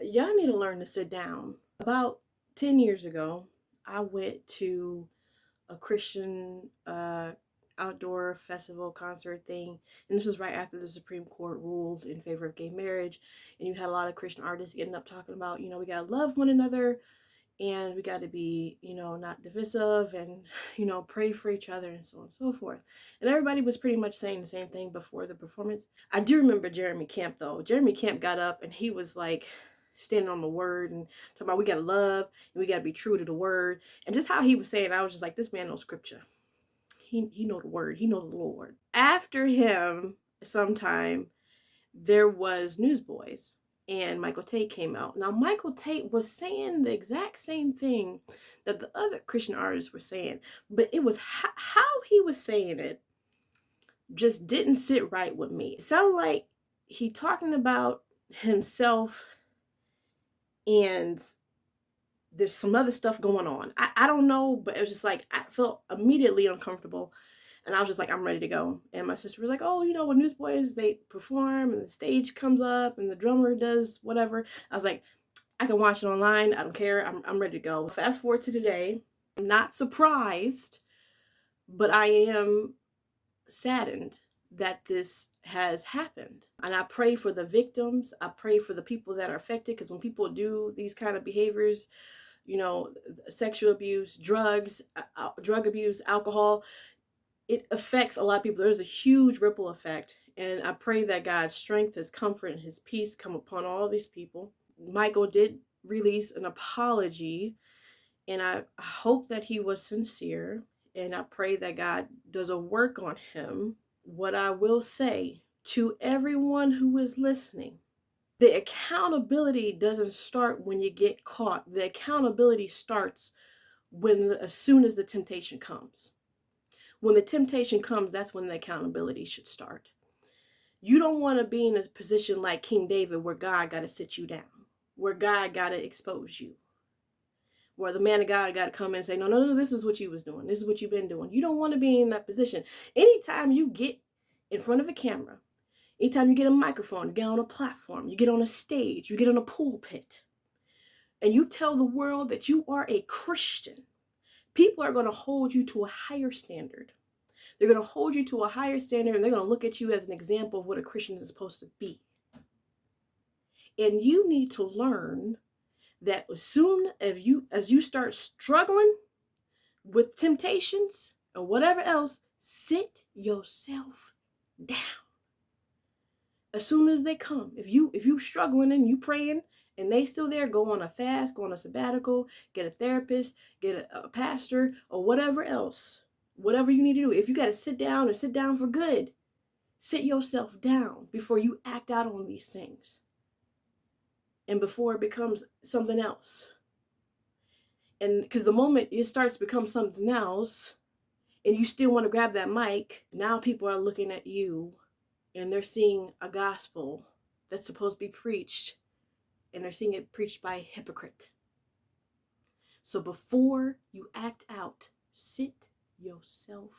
Y'all need to learn to sit down. About 10 years ago, I went to a Christian outdoor festival concert thing, and this was right after the Supreme Court ruled in favor of gay marriage, and you had a lot of Christian artists getting up talking about, we gotta love one another, and we got to be, not divisive, and pray for each other, and so on and so forth. And everybody was pretty much saying the same thing before the performance. I do remember Jeremy Camp, though. Jeremy Camp got up and he was like standing on the word and talking about we got to love and we got to be true to the word, and just how he was saying, I was just like, this man knows scripture. He know the word. He know the Lord. After him, sometime, there was Newsboys, and Michael Tait came out. Now, Michael Tait was saying the exact same thing that the other Christian artists were saying, but it was how he was saying it just didn't sit right with me. It sounded like he talking about himself, and there's some other stuff going on. I don't know, but it was just like I felt immediately uncomfortable. And I was just like, I'm ready to go. And my sister was like, oh, when Newsboys, they perform and the stage comes up and the drummer does whatever. I was like, I can watch it online. I don't care. I'm ready to go. Fast forward to today. I'm not surprised, but I am saddened that this has happened. And I pray for the victims. I pray for the people that are affected, because when people do these kind of behaviors, sexual abuse, drugs, drug abuse, alcohol, it affects a lot of people. There's a huge ripple effect. And I pray that God's strength, his comfort, and his peace come upon all these people. Michael did release an apology, and I hope that he was sincere. And I pray that God does a work on him. What I will say to everyone who is listening, the accountability doesn't start when you get caught. The accountability starts as soon as the temptation comes. When the temptation comes, that's when the accountability should start. You don't want to be in a position like King David, where God got to sit you down, where God got to expose you, where the man of God got to come in and say, no, this is what you was doing. This is what you've been doing. You don't want to be in that position. Anytime you get in front of a camera, anytime you get a microphone, you get on a platform, you get on a stage, you get on a pulpit, and you tell the world that you are a Christian, people are going to hold you to a higher standard. They're going to hold you to a higher standard, and they're going to look at you as an example of what a Christian is supposed to be. And you need to learn that as soon as you start struggling with temptations and whatever else, sit yourself down. As soon as they come, if you struggling and you praying and they still there, go on a fast, go on a sabbatical, get a therapist, get a pastor, or whatever else, whatever you need to do. If you got to sit down and sit down for good, sit yourself down before you act out on these things, and before it becomes something else. And because the moment it starts to become something else, and you still want to grab that mic, now people are looking at you, and they're seeing a gospel that's supposed to be preached, and they're seeing it preached by a hypocrite. So before you act out, sit yourself